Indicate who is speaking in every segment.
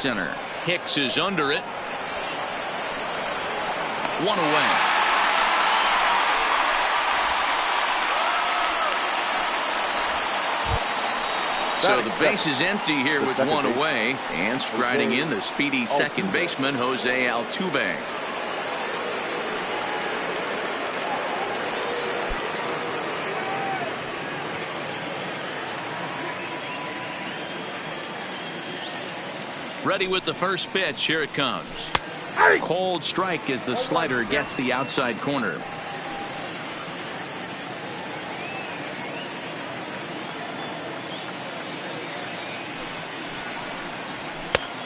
Speaker 1: center. Hicks is under it. One away. So the base is empty here with one away, and striding in the speedy second baseman Jose Altuve. Ready with the first pitch. Here it comes. Cold strike as the slider gets the outside corner.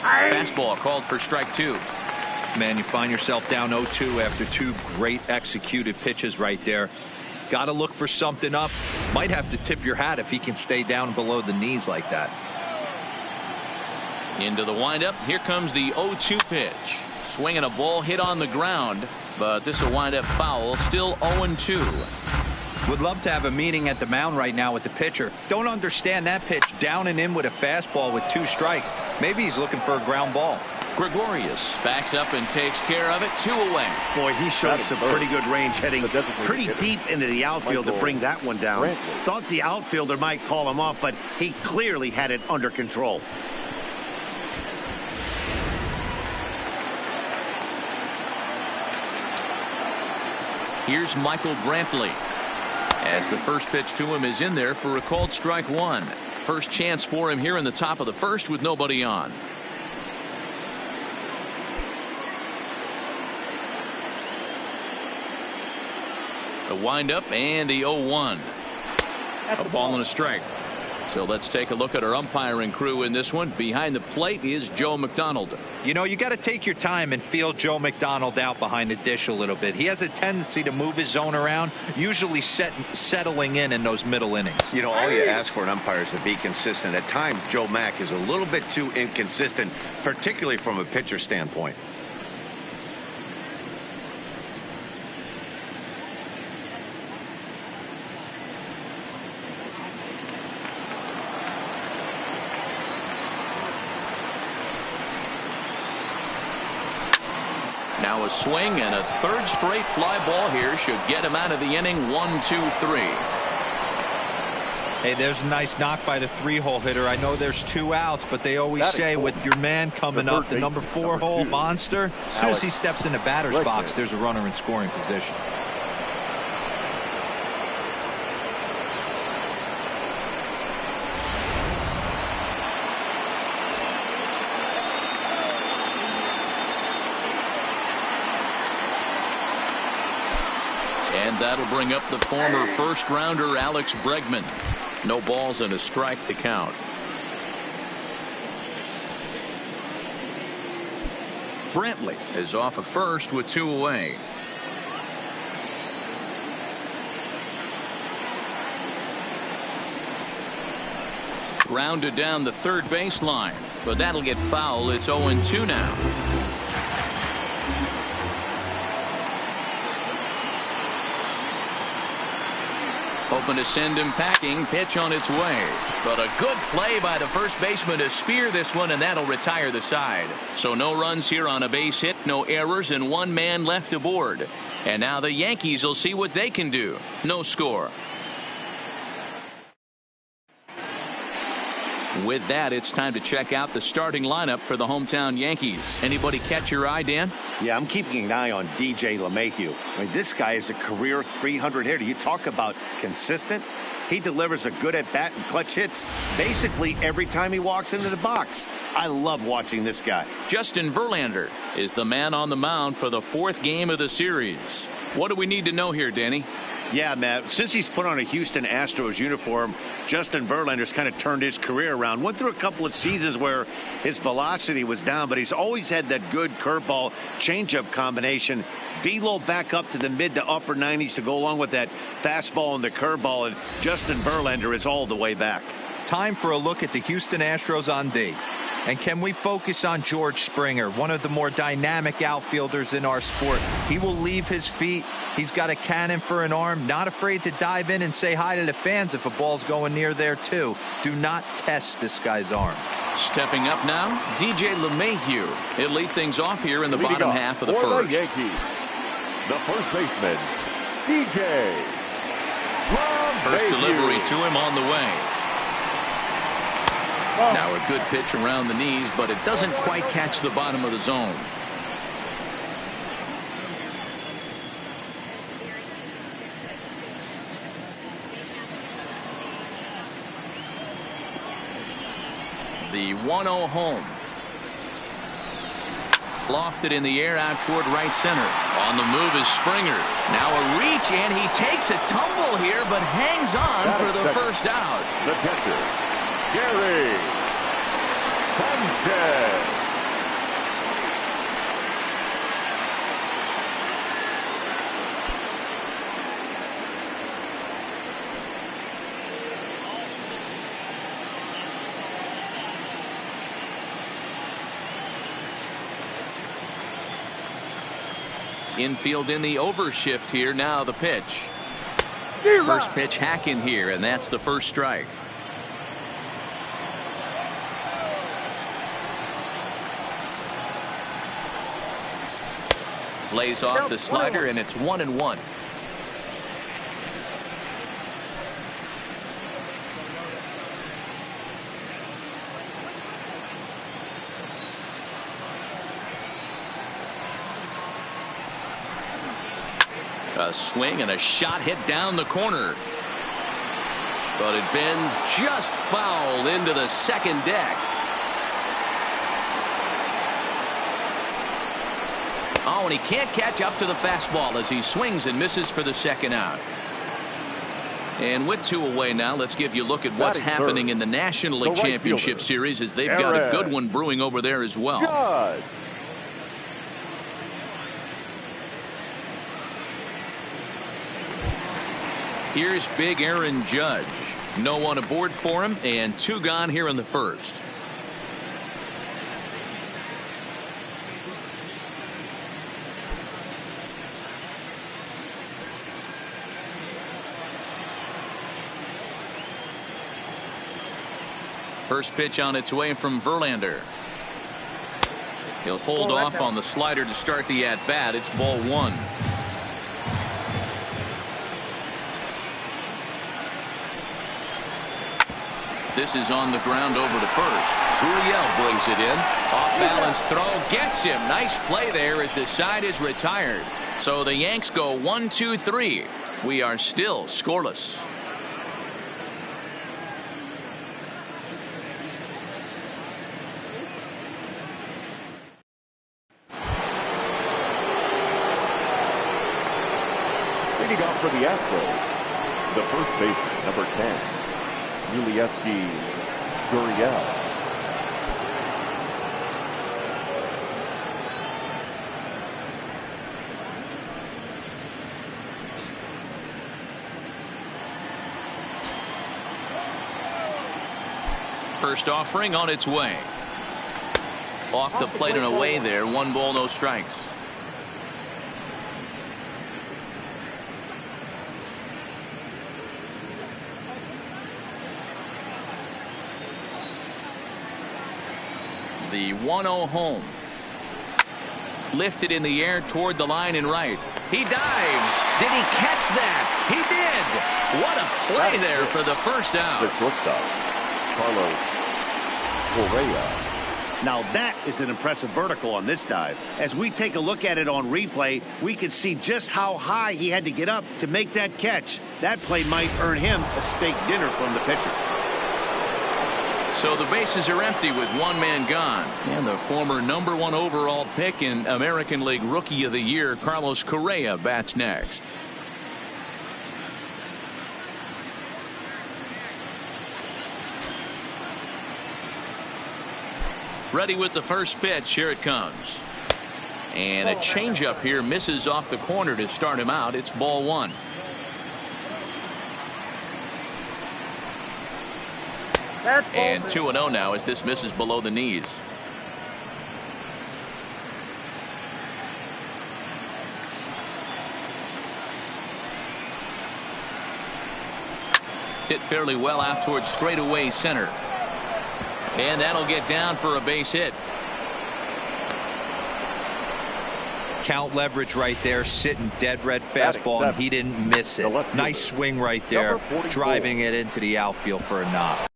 Speaker 1: Fastball called for strike two.
Speaker 2: Man, you find yourself down 0-2 after two great executed pitches right there. Got to look for something up. Might have to tip your hat if he can stay down below the knees like that.
Speaker 1: Into the windup. Here comes the 0-2 pitch. Swinging a ball hit on the ground, but this will wind up foul. Still 0-2.
Speaker 2: Would love to have a meeting at the mound right now with the pitcher. Don't understand that pitch down and in with a fastball with 2 strikes. Maybe he's looking for a ground ball.
Speaker 1: Gregorius backs up and takes care of it. 2 away.
Speaker 3: Boy, he showed some pretty good range heading pretty deep into the outfield to bring that one down. Thought the outfielder might call him off, but he clearly had it under control.
Speaker 1: Here's Michael Brantley, as the first pitch to him is in there for a called strike one. First chance for him here in the top of the first with nobody on. The windup and the 0-1. A ball and a strike. So let's take a look at our umpiring crew in this one. Behind the plate is Joe McDonald.
Speaker 2: You know, you got to take your time and feel Joe McDonald out behind the dish a little bit. He has a tendency to move his zone around, usually settling in those middle innings.
Speaker 4: You know, all you ask for an umpire is to be consistent. At times, Joe Mack is a little bit too inconsistent, particularly from a pitcher standpoint.
Speaker 1: Now a swing and a third straight fly ball here should get him out of the inning. 1-2-3.
Speaker 2: Hey, there's a nice knock by the 3-hole hitter. I know there's 2 outs, but they always say with your man coming up, the number 4-hole monster, as soon as he steps in the batter's box, there's a runner in scoring position.
Speaker 1: And that'll bring up the former first-rounder Alex Bregman. No balls and a strike to count. Brantley is off of first with 2 away. Rounded down the third baseline, but that'll get foul. It's 0-2 now. Hoping to send him packing. Pitch on its way. But a good play by the first baseman to spear this one, and that'll retire the side. So no runs here on a base hit, no errors, and 1 man left aboard. And now the Yankees will see what they can do. No score. With that, it's time to check out the starting lineup for the hometown Yankees. Anybody catch your eye, Dan?
Speaker 3: Yeah, I'm keeping an eye on DJ LeMahieu. I mean, this guy is a career 300 hitter. You talk about consistent. He delivers a good at-bat and clutch hits basically every time he walks into the box. I love watching this guy.
Speaker 1: Justin Verlander is the man on the mound for the 4th game of the series. What do we need to know here, Danny?
Speaker 3: Yeah, Matt, since he's put on a Houston Astros uniform, Justin Verlander's kind of turned his career around. Went through a couple of seasons where his velocity was down, but he's always had that good curveball changeup combination. Velo back up to the mid to upper 90s to go along with that fastball and the curveball, and Justin Verlander is all the way back.
Speaker 2: Time for a look at the Houston Astros on D. And can we focus on George Springer, one of the more dynamic outfielders in our sport? He will leave his feet. He's got a cannon for an arm, not afraid to dive in and say hi to the fans if a ball's going near there too. Do not test this guy's arm.
Speaker 1: Stepping up now, DJ LeMahieu. He'll lead things off here in the
Speaker 5: Leading
Speaker 1: bottom
Speaker 5: off
Speaker 1: half of the
Speaker 5: for
Speaker 1: first.
Speaker 5: The Yankees, the first baseman, DJ LeMahieu.
Speaker 1: First delivery to him on the way. Now a good pitch around the knees, but it doesn't quite catch the bottom of the zone. The 1-0 home. Lofted in the air out toward right center. On the move is Springer. Now a reach, and he takes a tumble here, but hangs on for the first out.
Speaker 5: The catcher, Gary Sanchez.
Speaker 1: Infield in the overshift here. Now the pitch. First pitch hack in here, and that's the first strike. Lays off the slider, and it's 1-1. A swing and a shot hit down the corner. But it bends just foul into the second deck. Oh, and he can't catch up to the fastball as he swings and misses for the second out. And with 2 away now, let's give you a look at what's happening in the National League Championship Series, as they've got a good one brewing over there as well.
Speaker 5: Judge.
Speaker 1: Here's big Aaron Judge. No one aboard for him, and 2 gone here in the first. First pitch on its way from Verlander. He'll hold off on the slider to start the at-bat. It's ball 1. This is on the ground over to first. Gurriel brings it in. Off balance throw gets him. Nice play there as the side is retired. So the Yanks go 1-2-3. We are still scoreless.
Speaker 5: Leading off for the Astros, the first baseman, number 10. Yulieski Gurriel.
Speaker 1: First offering on its way. Off the plate and away there. 1 ball, no strikes. The 1-0 home. Lifted in the air toward the line and right. He dives. Did he catch that? He did. What a play there for the first out.
Speaker 5: The shortstop, Carlos Correa.
Speaker 3: Now that is an impressive vertical on this dive. As we take a look at it on replay, we can see just how high he had to get up to make that catch. That play might earn him a steak dinner from the pitcher.
Speaker 1: So the bases are empty with 1 man gone. And the former number 1 overall pick in American League Rookie of the Year, Carlos Correa, bats next. Ready with the first pitch. Here it comes. And a changeup here misses off the corner to start him out. It's ball 1. And 2-0 now as this misses below the knees. Hit fairly well out towards straightaway center. And that'll get down for a base hit.
Speaker 2: Count leverage right there, sitting dead red fastball, and he didn't miss it. Nice swing right there, driving it into the outfield for a knock.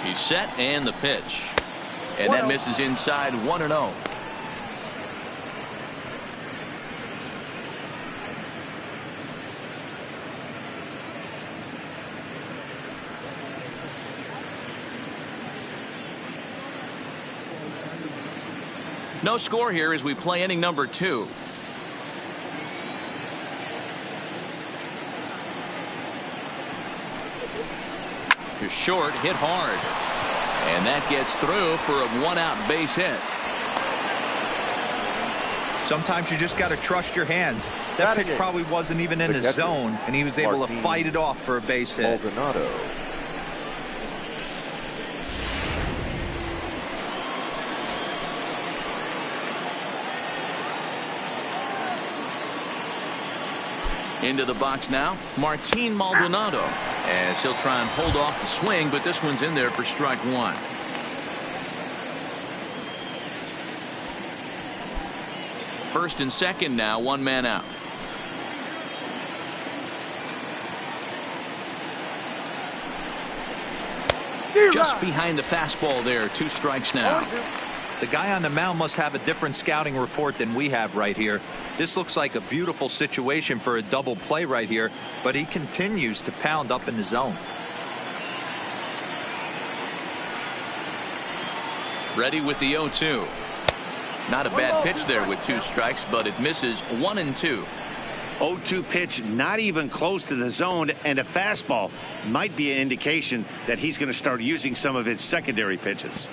Speaker 1: He's set, and the pitch. And that misses inside 1-0. No score here as we play inning number 2. To short, hit hard. And that gets through for a 1-out base hit.
Speaker 2: Sometimes you just got to trust your hands. That pitch probably wasn't even in his zone, and he was able to fight it off for a base hit.
Speaker 5: Maldonado.
Speaker 1: Into the box now, Martin Maldonado, as he'll try and hold off the swing, but this one's in there for strike 1. First and second now, 1 man out. Just behind the fastball there, 2 strikes now.
Speaker 2: The guy on the mound must have a different scouting report than we have right here. This looks like a beautiful situation for a double play right here, but he continues to pound up in the zone.
Speaker 1: Ready with the 0-2. Not a bad pitch there with 2 strikes, but it misses 1 and 2.
Speaker 3: 0-2 pitch, not even close to the zone, and a fastball might be an indication that he's going to start using some of his secondary pitches.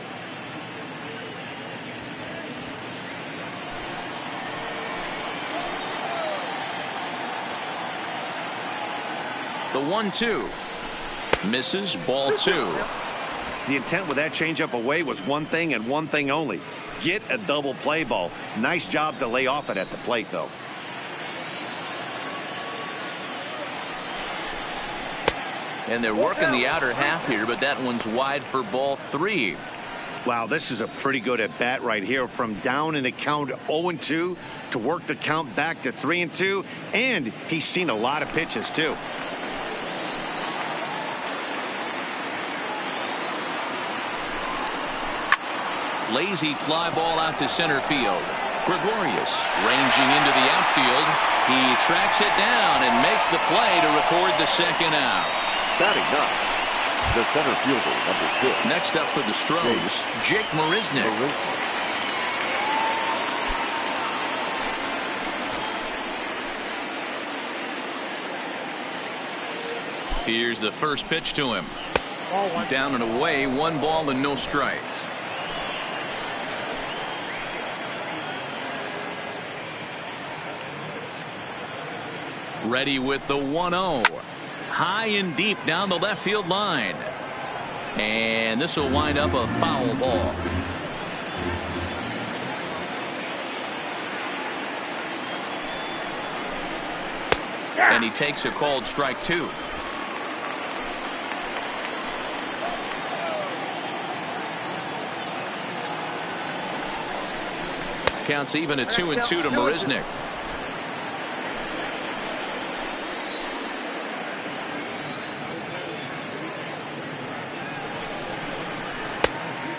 Speaker 1: The 1-2 misses, ball 2.
Speaker 3: The intent with that changeup away was one thing and one thing only: get a double play ball. Nice job to lay off it at the plate, though.
Speaker 1: And they're working the outer half here, but that one's wide for ball 3.
Speaker 3: Wow, this is a pretty good at bat right here, from down in the count 0-2 to work the count back to 3-2, and he's seen a lot of pitches too.
Speaker 1: Lazy fly ball out to center field. Gregorius ranging into the outfield. He tracks it down and makes the play to record the second out.
Speaker 5: Batting ninth, the center fielder, number 6.
Speaker 1: Next up for the Stros, Jake Marisnick. Here's the first pitch to him. Down and away, 1 ball and no strikes. Ready with the 1-0. High and deep down the left field line. And this will wind up a foul ball. And he takes a called strike 2. Counts even at 2-2 to Marisnick.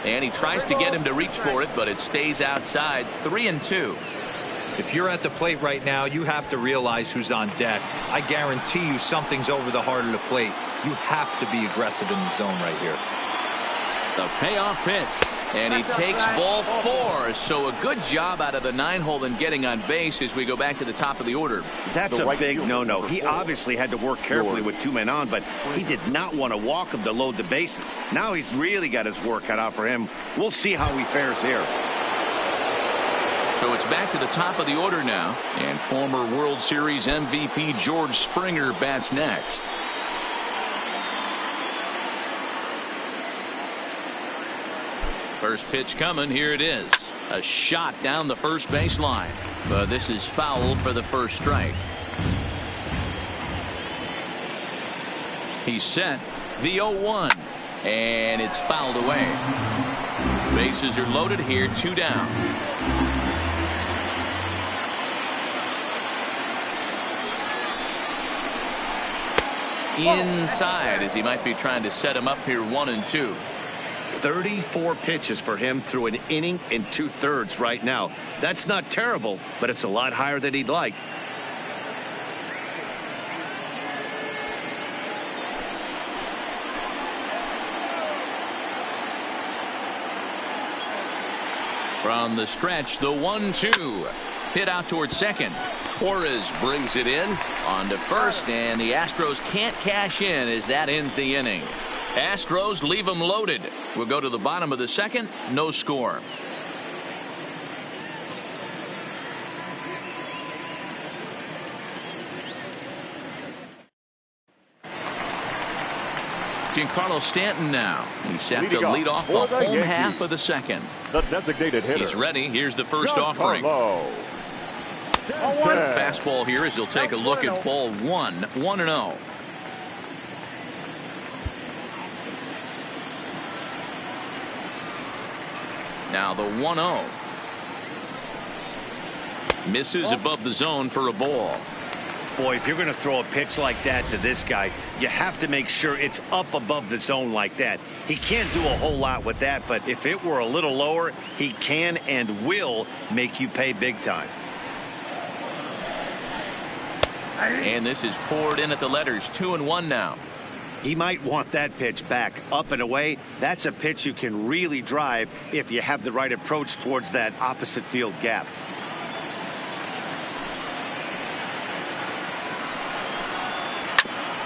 Speaker 1: And he tries to get him to reach for it, but it stays outside. 3-2.
Speaker 2: If you're at the plate right now, you have to realize who's on deck. I guarantee you something's over the heart of the plate. You have to be aggressive in the zone right here.
Speaker 1: The payoff pitch. And he takes ball 4. So a good job out of the 9-hole in getting on base as we go back to the top of the order.
Speaker 3: That's a big no-no. He obviously had to work carefully with 2 men on, but he did not want to walk him to load the bases. Now he's really got his work cut out for him. We'll see how he fares here.
Speaker 1: So it's back to the top of the order now, and former World Series MVP George Springer bats next. First pitch coming. Here it is. A shot down the first baseline. But this is fouled for the first strike. He's set. The 0-1. And it's fouled away. Bases are loaded here. 2 down. Inside as he might be trying to set him up here 1-2.
Speaker 3: 34 pitches for him through an inning and 2/3 right now. That's not terrible, but it's a lot higher than he'd like.
Speaker 1: From the stretch, the 1-2. Hit out towards second. Torres brings it in on to first, and the Astros can't cash in as that ends the inning. Astros leave them loaded. We'll go to the bottom of the second. No score. Giancarlo Stanton now. He's set to lead off the home half of the second.
Speaker 5: The designated hitter.
Speaker 1: He's ready. Here's the first offering. Fastball here as he'll take a look at ball 1. 1-0. Now the 1-0. Misses above the zone for a ball.
Speaker 3: Boy, if you're going to throw a pitch like that to this guy, you have to make sure it's up above the zone like that. He can't do a whole lot with that, but if it were a little lower, he can and will make you pay big time.
Speaker 1: And this is poured in at the letters. 2-1 now.
Speaker 3: He might want that pitch back up and away. That's a pitch you can really drive if you have the right approach towards that opposite field gap.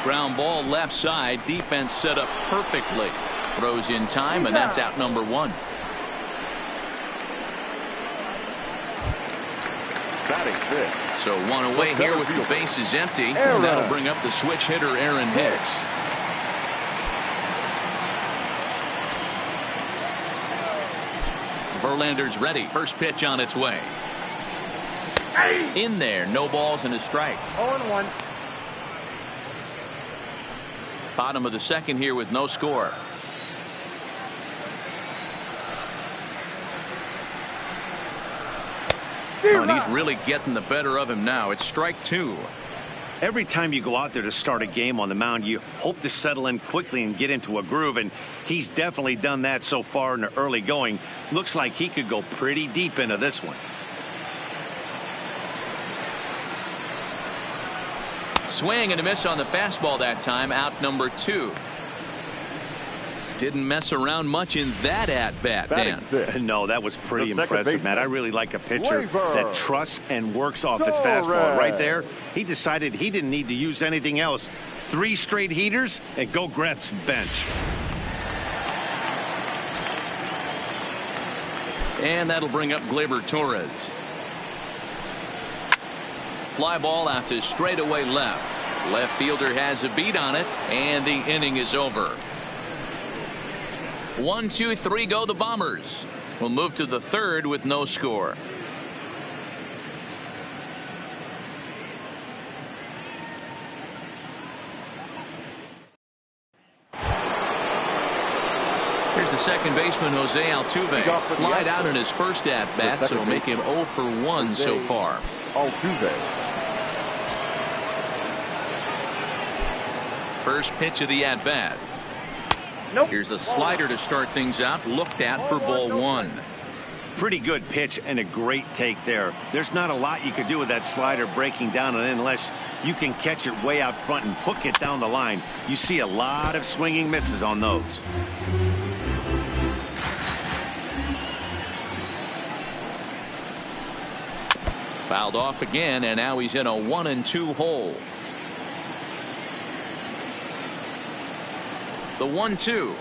Speaker 1: Ground ball left side. Defense set up perfectly. Throws in time, and that's out number 1.
Speaker 5: Batting fifth.
Speaker 1: So 1 away here with the bases empty. And that'll bring up the switch hitter Aaron Hicks. Verlander's ready. First pitch on its way. In there. No balls and a strike.
Speaker 5: 0-1.
Speaker 1: Bottom of the second here with no score. Oh, and he's really getting the better of him now. It's strike 2.
Speaker 3: Every time you go out there to start a game on the mound, you hope to settle in quickly and get into a groove, and he's definitely done that so far in the early going. Looks like he could go pretty deep into this one.
Speaker 1: Swing and a miss on the fastball that time. Out number 2. Didn't mess around much in that at-bat, Dan.
Speaker 3: No, that was pretty impressive, Matt. I really like a pitcher that trusts and works off his fastball. Right there, he decided he didn't need to use anything else. 3 straight heaters and go grab some bench.
Speaker 1: And that'll bring up Gleyber Torres. Fly ball out to straightaway left. Left fielder has a beat on it, and the inning is over. 1, 2, 3 go the Bombers. We'll move to the third with no score. Here's the second baseman, Jose Altuve. Flied out in his first at-bat, so make him 0 for 1 so far.
Speaker 5: Altuve.
Speaker 1: First pitch of the at-bat. Here's a slider to start things out. Looked at for ball 1.
Speaker 3: Pretty good pitch and a great take there. There's not a lot you could do with that slider breaking down and in unless you can catch it way out front and hook it down the line. You see a lot of swinging misses on those.
Speaker 1: Fouled off again, and now he's in a 1-2 hole. The 1-2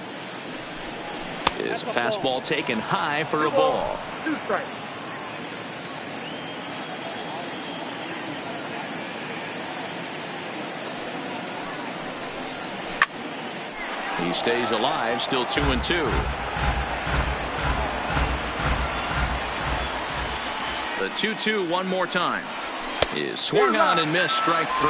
Speaker 1: is a fastball taken high for a ball.
Speaker 6: 2 strikes.
Speaker 1: He stays alive, still 2-2. The 2-2 one more time is swung on and missed, strike 3.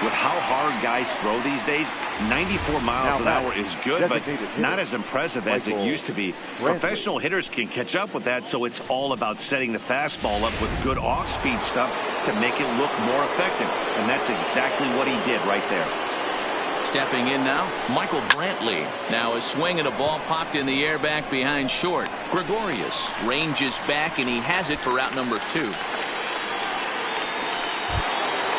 Speaker 3: With how hard guys throw these days, 94 miles an hour is good, but not as impressive as it used to be. Professional hitters can catch up with that, so it's all about setting the fastball up with good off-speed stuff to make it look more effective, and that's exactly what he did right there.
Speaker 1: Stepping in now, Michael Brantley. Now a swing and a ball popped in the air back behind short. Gregorius ranges back, and he has it for out number 2.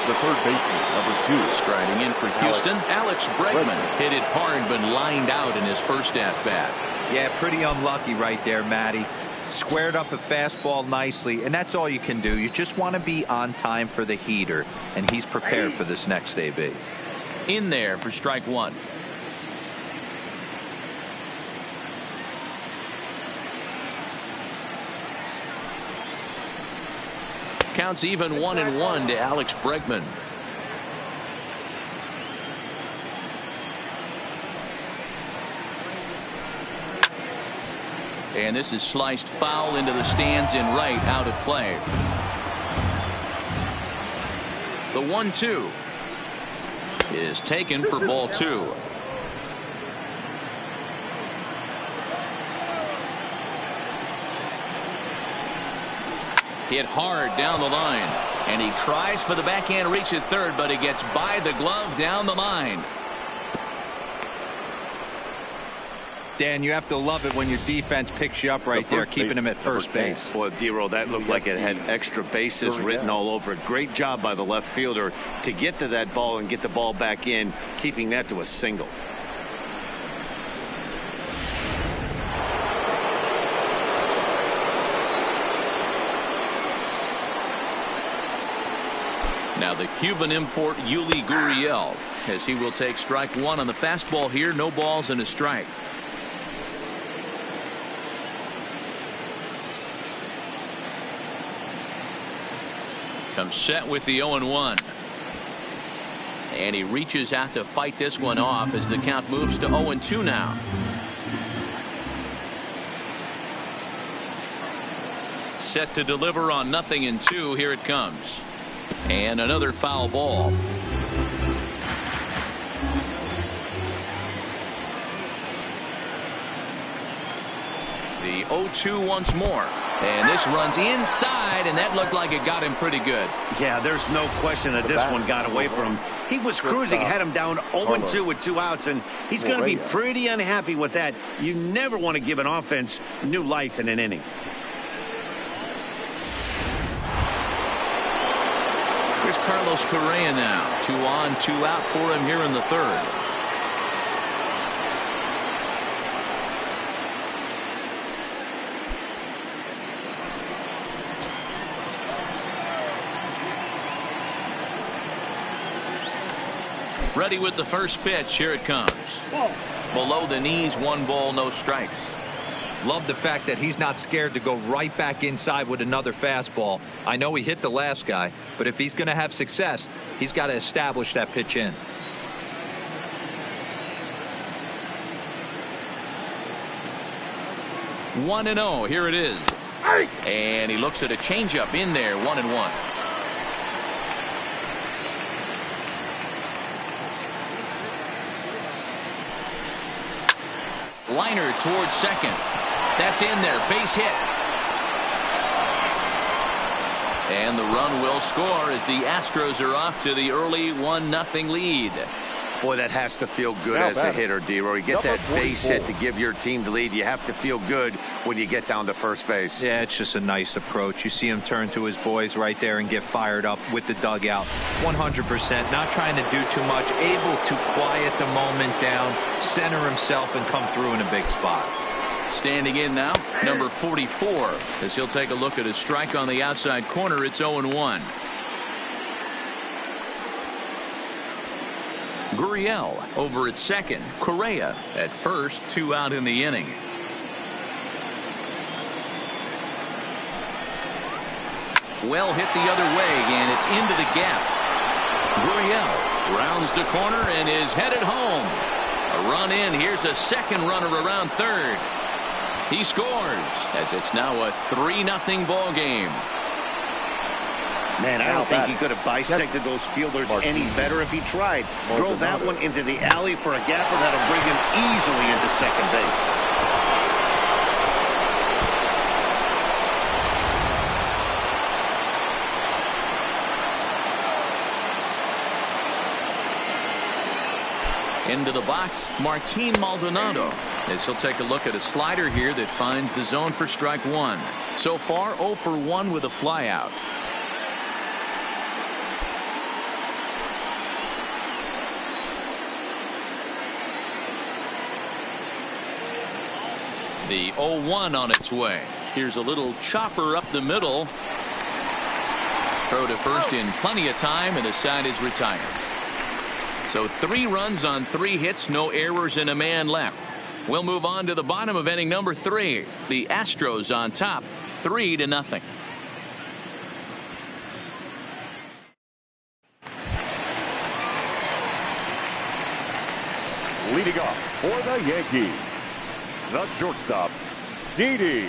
Speaker 5: The third baseman, number 2.
Speaker 1: Striding in for Houston, Alex Bregman. Hit it hard, but lined out in his first at-bat.
Speaker 2: Yeah, pretty unlucky right there, Matty. Squared up a fastball nicely, and that's all you can do. You just want to be on time for the heater, and he's prepared for this next AB.
Speaker 1: In there for strike 1. Counts even 1-1 to Alex Bregman. And this is sliced foul into the stands in right, out of play. The 1-2 is taken for ball 2. Hit hard down the line, and he tries for the backhand reach at third, but it gets by the glove down the line.
Speaker 2: Dan, you have to love it when your defense picks you up right there, keeping him at first base.
Speaker 3: Boy, D-Roll, that looked like it had extra bases written all over it. Great job by the left fielder to get to that ball and get the ball back in, keeping that to a single.
Speaker 1: Now the Cuban import Yuli Gurriel, as he will take strike 1 on the fastball here. No balls and a strike. Comes set with the 0-1. And he reaches out to fight this one off as the count moves to 0-2 now. Set to deliver on 0-2. Here it comes. And another foul ball. The 0-2 once more. And this runs inside, and that looked like it got him pretty good.
Speaker 3: Yeah, there's no question that this one got away from him. He was cruising, had him down 0-2 with 2 outs, and he's going to be pretty unhappy with that. You never want to give an offense new life in an inning.
Speaker 1: Here's Carlos Correa now. 2 on, 2 out for him here in the third. Ready with the first pitch. Here it comes. Below the knees, 1 ball, no strikes.
Speaker 2: Love the fact that he's not scared to go right back inside with another fastball. I know he hit the last guy, but if he's going to have success, he's got to establish that pitch in.
Speaker 1: One and 0. Here it is. And he looks at a changeup in there. 1-1. Liner towards second. That's in there. Base hit. And the run will score as the Astros are off to the early 1-0 lead.
Speaker 3: Boy, that has to feel good as a hitter, D-Roy. You get that base hit to give your team the lead. You have to feel good when you get down to first base.
Speaker 2: Yeah, it's just a nice approach. You see him turn to his boys right there and get fired up with the dugout. 100%. Not trying to do too much. Able to quiet the moment down, center himself, and come through in a big spot.
Speaker 1: Standing in now, number 44, as he'll take a look at a strike on the outside corner. It's 0-1. Gurriel over at second. Correa at first. 2 out in the inning. Well hit the other way, and it's into the gap. Gurriel rounds the corner and is headed home. A run in. Here's a second runner around third. He scores as it's now a 3-0 ball game.
Speaker 3: Man, I don't think he could have bisected those fielders any better if he tried. Drove that one into the alley for a gapper that'll bring him easily into second base.
Speaker 1: Into the box, Martin Maldonado, as he'll take a look at a slider here that finds the zone for strike one. So far, 0 for 1 with a flyout. The 0-1 on its way. Here's a little chopper up the middle. Throw to first in plenty of time, and the side is retired. So 3 runs on 3 hits, no errors, and a man left. We'll move on to the bottom of inning number 3. The Astros on top, 3-0.
Speaker 5: Leading off for the Yankees, the shortstop, Didi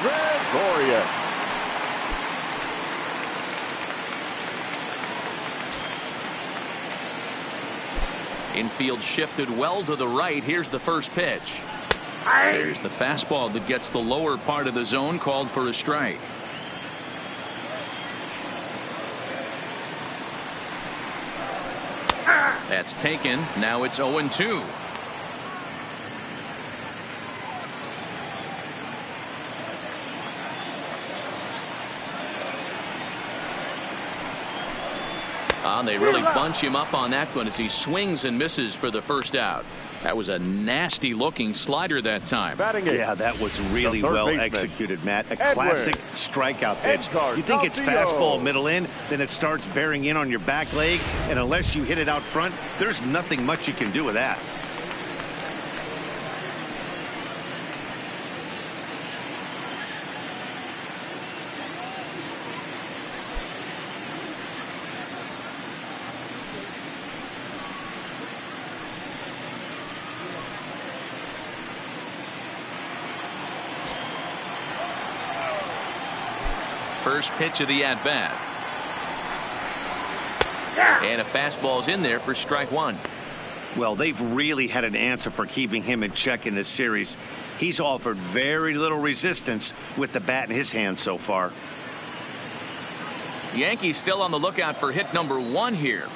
Speaker 5: Gregorius.
Speaker 1: Infield shifted well to the right. Here's the first pitch. There's the fastball that gets the lower part of the zone, called for a strike. That's taken. Now it's 0-2. They really bunch him up on that one as he swings and misses for the first out. That was a nasty looking slider that time.
Speaker 3: Yeah, that was really well executed, Matt. A classic strikeout pitch. You think it's fastball middle in, then it starts bearing in on your back leg, and unless you hit it out front, there's nothing much you can do with that.
Speaker 1: First pitch of the at-bat. And a fastball's in there for strike one.
Speaker 3: Well, they've really had an answer for keeping him in check in this series. He's offered very little resistance with the bat in his hand so far.
Speaker 1: Yankees still on the lookout for hit number 1 here.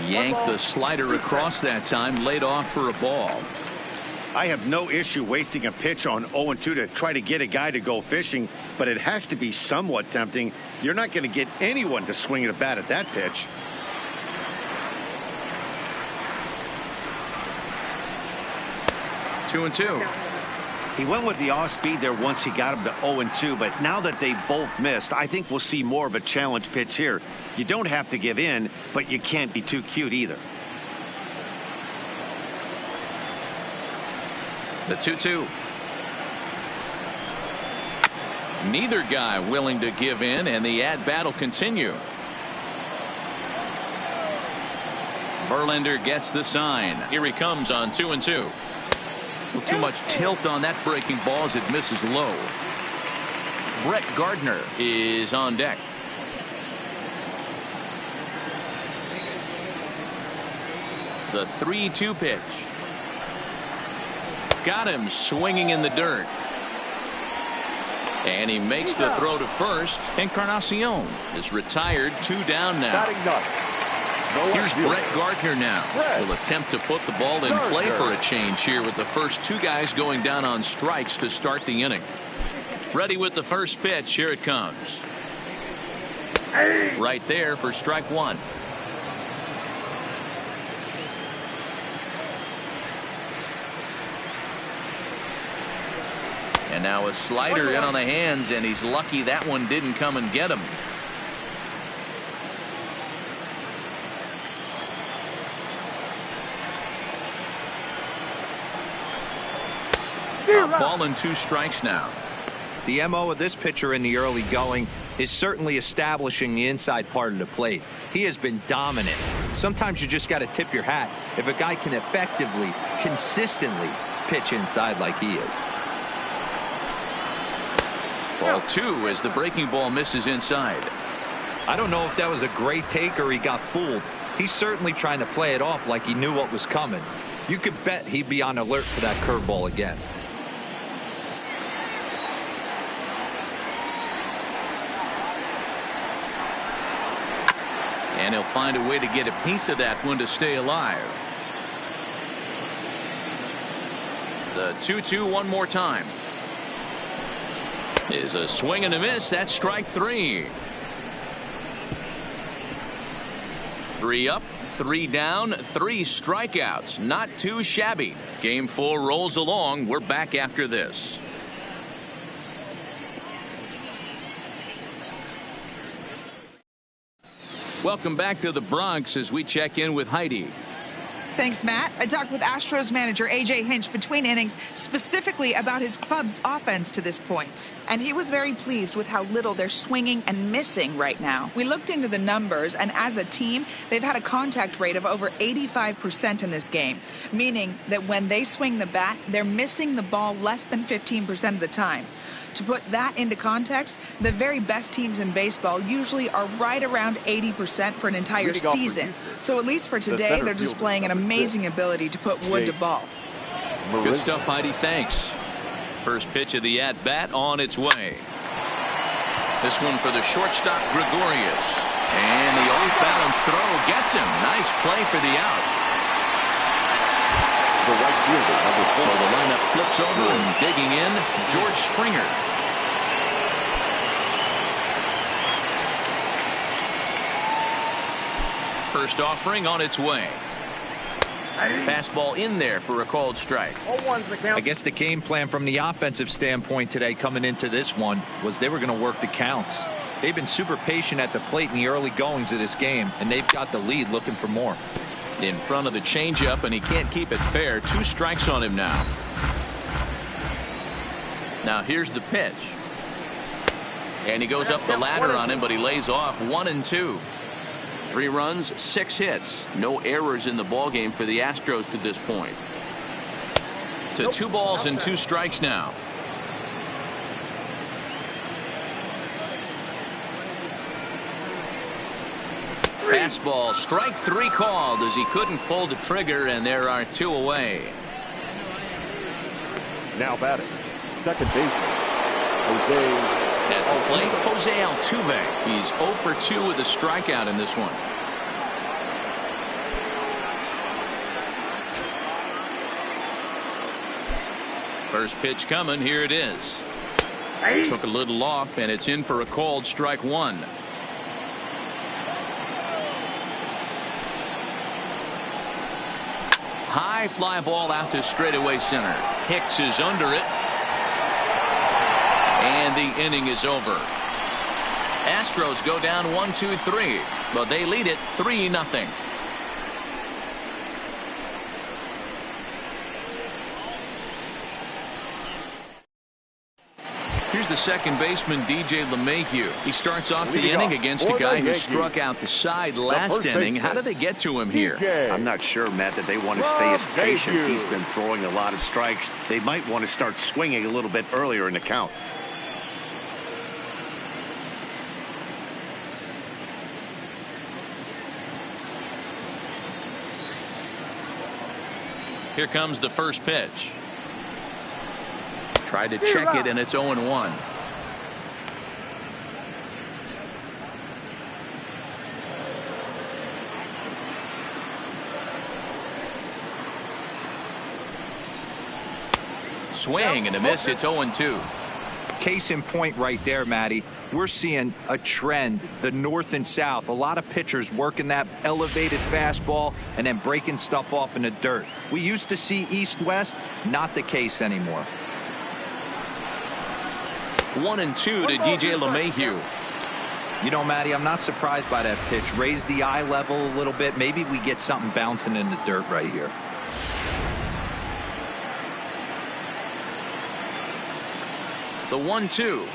Speaker 1: Yanked the slider across that time, laid off for a ball.
Speaker 3: I have no issue wasting a pitch on 0-2 to try to get a guy to go fishing, but it has to be somewhat tempting. You're not going to get anyone to swing at a bat at that pitch.
Speaker 1: Two and two.
Speaker 3: He went with the off speed there once he got him to 0-2, but now that they both missed, I think we'll see more of a challenge pitch here. You don't have to give in, but you can't be too cute either.
Speaker 1: The 2-2. Neither guy willing to give in, and the at-bat will continue. Verlander gets the sign. Here he comes on 2-2. Too much tilt on that breaking ball as it misses low. Brett Gardner is on deck. The 3-2 pitch. Got him swinging in the dirt. And he makes the throw to first. Encarnacion is retired. 2 down now. Here's Brett Gardner now. He'll attempt to put the ball in play for a change here with the first two guys going down on strikes to start the inning. Ready with the first pitch. Here it comes. Right there for strike one. And now a slider in on the hands, and he's lucky that one didn't come and get him. Ball and 2 strikes now.
Speaker 2: The MO of this pitcher in the early going is certainly establishing the inside part of the plate. He has been dominant. Sometimes you just got to tip your hat if a guy can effectively, consistently pitch inside like he is.
Speaker 1: Ball 2 as the breaking ball misses inside.
Speaker 2: I don't know if that was a great take or he got fooled. He's certainly trying to play it off like he knew what was coming. You could bet he'd be on alert for that curveball again.
Speaker 1: And he'll find a way to get a piece of that one to stay alive. The 2-2 one more time. Is a swing and a miss. That's strike 3. 3 up, 3 down, 3 strikeouts. Not too shabby. Game 4 rolls along. We're back after this. Welcome back to the Bronx as we check in with Heidi.
Speaker 6: Thanks, Matt. I talked with Astros manager A.J. Hinch between innings specifically about his club's offense to this point. And he was very pleased with how little they're swinging and missing right now. We looked into the numbers, and as a team, they've had a contact rate of over 85% in this game, meaning that when they swing the bat, they're missing the ball less than 15% of the time. To put that into context, the very best teams in baseball usually are right around 80% for an entire season. So at least for today, they're displaying an amazing ability to put wood to ball.
Speaker 1: Good stuff, Heidi. Thanks. First pitch of the at-bat on its way. This one for the shortstop, Gregorius. And the off-balance throw gets him. Nice play for the out.
Speaker 5: The right fielder, number 4.
Speaker 1: So the lineup flips over and digging in, George Springer. First offering on its way. Fastball in there for a called strike.
Speaker 2: I guess the game plan from the offensive standpoint today coming into this one was they were going to work the counts. They've been super patient at the plate in the early goings of this game, and they've got the lead looking for more.
Speaker 1: In front of the changeup, and he can't keep it fair. 2 strikes on him now. Now here's the pitch. And he goes up the ladder on him, but he lays off 1-2. 3 runs, 6 hits. No errors in the ballgame for the Astros to this point. To 2 balls and 2 strikes now. Fastball, strike 3 called as he couldn't pull the trigger, and there are 2 away.
Speaker 5: Now batting, second baseman, Jose.
Speaker 1: At the plate, Jose Altuve. He's 0 for 2 with a strikeout in this one. First pitch coming. Here it is. Took a little off, and it's in for a called strike 1. High fly ball out to straightaway center. Hicks is under it. And the inning is over. Astros go down 1-2-3, but they lead it 3-0. Here's the second baseman, DJ LeMahieu. He starts off the inning against a guy who struck out the side last inning. How did they get to him here?
Speaker 3: I'm not sure, Matt, that they want to stay as patient. He's been throwing a lot of strikes. They might want to start swinging a little bit earlier in the count.
Speaker 1: Here comes the first pitch. Tried to check it, and it's 0-1. Swing and a miss. It's 0-2.
Speaker 2: Case in point right there, Matty. We're seeing a trend, the north and south. A lot of pitchers working that elevated fastball and then breaking stuff off in the dirt. We used to see east-west, not the case anymore.
Speaker 1: 1-2 to DJ LeMahieu.
Speaker 2: You know, Matty, I'm not surprised by that pitch. Raise the eye level a little bit. Maybe we get something bouncing in the dirt right here.
Speaker 1: The 1-2.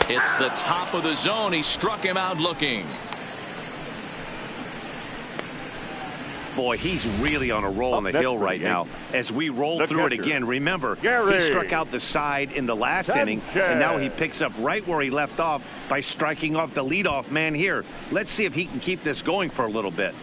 Speaker 1: It's the top of the zone. He struck him out looking.
Speaker 3: Boy, he's really on a roll on the hill right now. As we roll through it again, remember, he struck out the side in the last inning, and now he picks up right where he left off by striking off the leadoff man here. Let's see if he can keep this going for a little bit.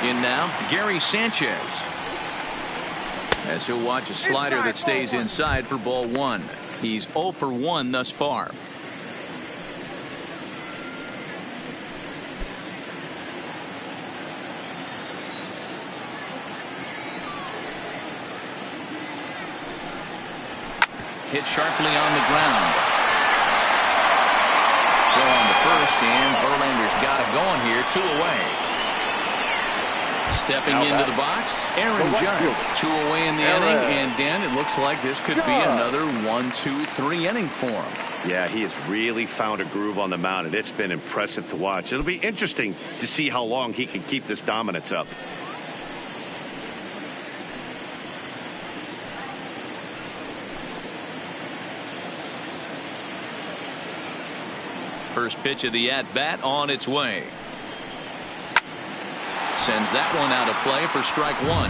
Speaker 1: In now, Gary Sanchez. As he'll watch a slider that stays inside for ball one. He's 0 for 1 thus far. Hit sharply on the ground. So on the first, and Verlander's got it going here. 2 away. Stepping into the box, Aaron Judge. 2 away in the inning, and Dan, it looks like this could be another 1-2-3 inning for him.
Speaker 3: Yeah, he has really found a groove on the mound, and it's been impressive to watch. It'll be interesting to see how long he can keep this dominance up.
Speaker 1: First pitch of the at-bat on its way. Sends that one out of play for strike 1.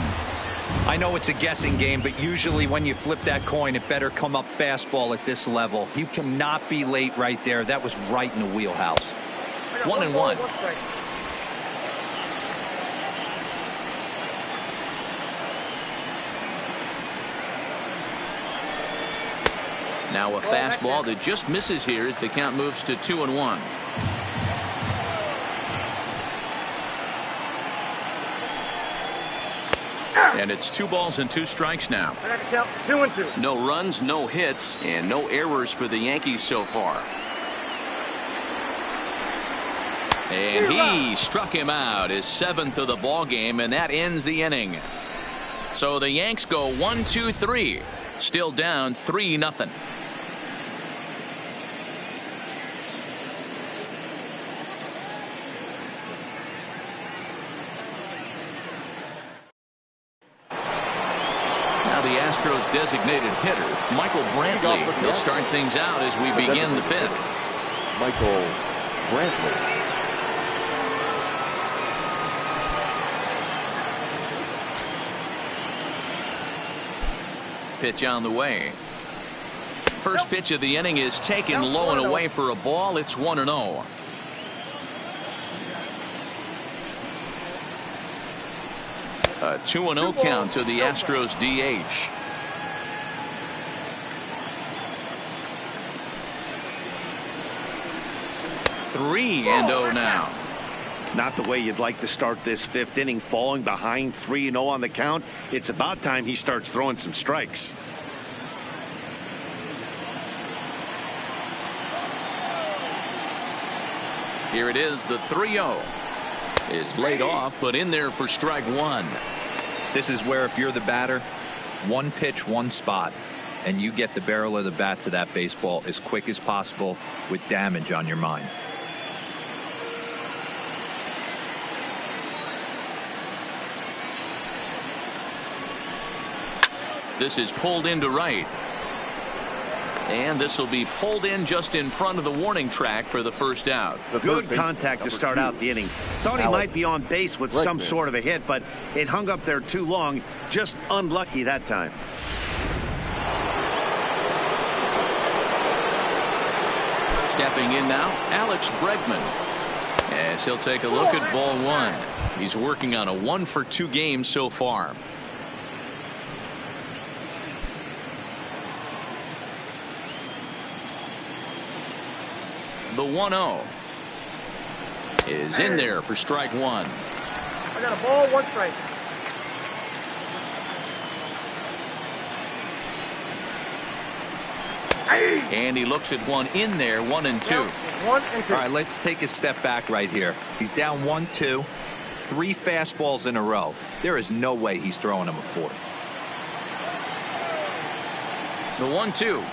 Speaker 2: I know it's a guessing game, but usually when you flip that coin, it better come up fastball at this level. You cannot be late right there. That was right in the wheelhouse.
Speaker 1: 1-1. Now a fastball that just misses here as the count moves to 2-1. And it's 2 balls and 2 strikes now.
Speaker 7: 2-2.
Speaker 1: No runs, no hits, and no errors for the Yankees so far. And he struck him out, his 7th of the ball game, and that ends the inning. So the Yanks go 1-2-3, still down 3-0. The Astros designated hitter, Michael Brantley. He'll start things out as we begin the 5th.
Speaker 5: Michael Brantley.
Speaker 1: Pitch on the way. First pitch of the inning is taken low and away for a ball. It's 1-0. A 2-0 count to the Astros DH. Three and 0 now.
Speaker 3: Not the way you'd like to start this 5th inning, falling behind 3-0 on the count. It's about time he starts throwing some strikes.
Speaker 1: Here it is, the 3-0 is laid off, but in there for strike 1.
Speaker 2: This is where if you're the batter, one pitch, one spot, and you get the barrel of the bat to that baseball as quick as possible with damage on your mind.
Speaker 1: This is pulled into right. And this will be pulled in just in front of the warning track for the first out.
Speaker 3: Good contact to start out the inning. Thought he might be on base with some sort of a hit, but it hung up there too long. Just unlucky that time.
Speaker 1: Stepping in now, Alex Bregman. As he'll take a look at ball one. He's working on a 1-for-2 game so far. The 1-0 is in there for strike one.
Speaker 7: I got a ball, 1 strike.
Speaker 1: And he looks at one in there, 1 and 2.
Speaker 7: 1 and 2.
Speaker 2: All right, let's take a step back right here. He's down 1-2, 3 fastballs in a row. There is no way he's throwing him a fourth.
Speaker 1: The 1-2.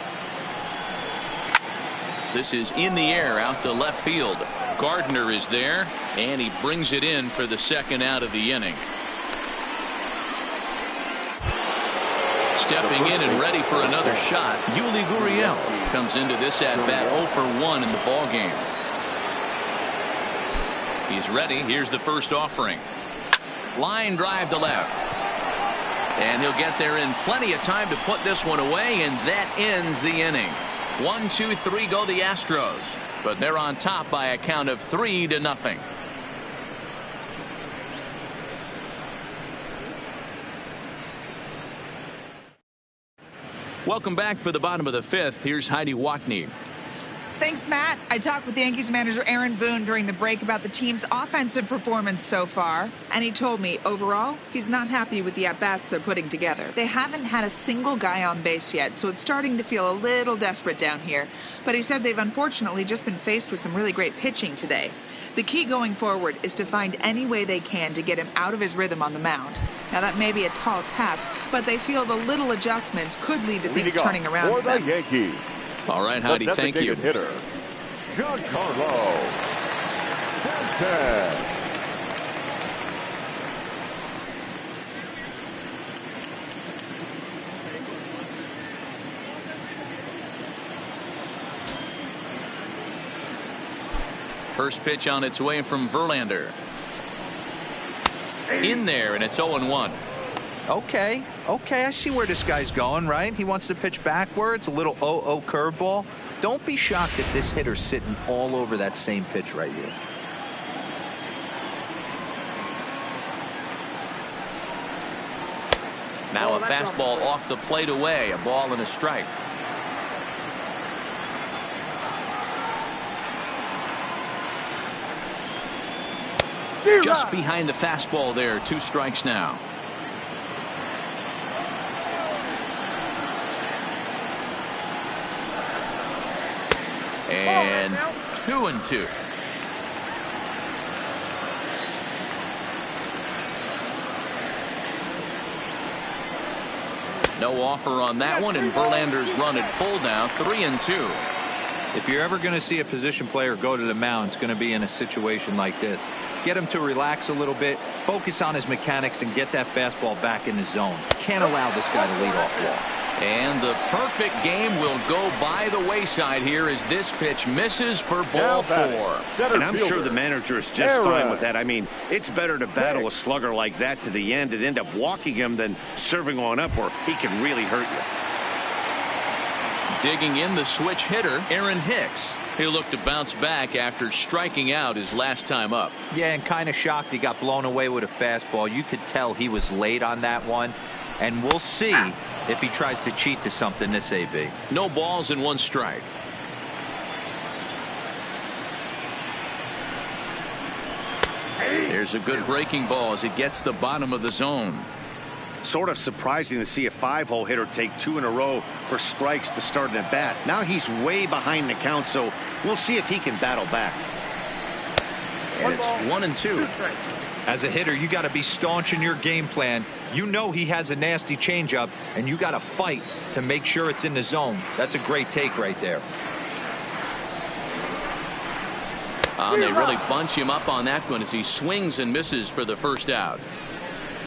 Speaker 1: This is in the air out to left field. Gardner is there, and he brings it in for the second out of the inning. Stepping in and ready for another shot, Yuli Gurriel comes into this at-bat 0 for 1 in the ball game. He's ready. Here's the first offering. Line drive to left. And he'll get there in plenty of time to put this one away, and that ends the inning. 1, 2, 3 go the Astros, but they're on top by a count of 3-0. Welcome back for the bottom of the 5th. Here's Heidi Watney.
Speaker 6: Thanks, Matt. I talked with Yankees manager Aaron Boone during the break about the team's offensive performance so far, and he told me overall he's not happy with the at-bats they're putting together. They haven't had a single guy on base yet, so it's starting to feel a little desperate down here. But he said they've unfortunately just been faced with some really great pitching today. The key going forward is to find any way they can to get him out of his rhythm on the mound. Now, that may be a tall task, but they feel the little adjustments could lead to things turning around
Speaker 5: for
Speaker 6: for them.
Speaker 5: the Yankees.
Speaker 1: All right, Heidi, thank you.
Speaker 5: Hitter, Giancarlo Stanton.
Speaker 1: First pitch on its way from Verlander. In there, and it's 0-1.
Speaker 2: Okay, I see where this guy's going, right? He wants to pitch backwards, a little 0-0 curveball. Don't be shocked if this hitter's sitting all over that same pitch right here.
Speaker 1: Now a fastball off the plate away, a ball and a strike. Just behind the fastball there, 2 strikes now. And 2-2. No offer on that one, and Verlander's run at full now, 3-2.
Speaker 2: If you're ever going to see a position player go to the mound, it's going to be in a situation like this. Get him to relax a little bit, focus on his mechanics, and get that fastball back in the zone. Can't allow this guy to lead off walk.
Speaker 1: And the perfect game will go by the wayside here as this pitch misses for ball 4.
Speaker 3: And I'm sure the manager is just fine with that. I mean, it's better to battle a slugger like that to the end and end up walking him than serving on up where he can really hurt you.
Speaker 1: Digging in the switch hitter, Aaron Hicks. He'll look to bounce back after striking out his last time up.
Speaker 2: Yeah, and kind of shocked he got blown away with a fastball. You could tell he was late on that one. And we'll see if he tries to cheat to something this AB.
Speaker 1: No balls and 1 strike. There's a good breaking ball as it gets the bottom of the zone.
Speaker 3: Sort of surprising to see a 5-hole hitter take 2 in a row for strikes to start an at bat. Now he's way behind the count, so we'll see if he can battle back.
Speaker 1: And it's 1-2.
Speaker 2: As a hitter, you got to be staunch in your game plan. You know he has a nasty changeup, and you got to fight to make sure it's in the zone. That's a great take right there.
Speaker 1: They really bunch him up on that one as he swings and misses for the first out.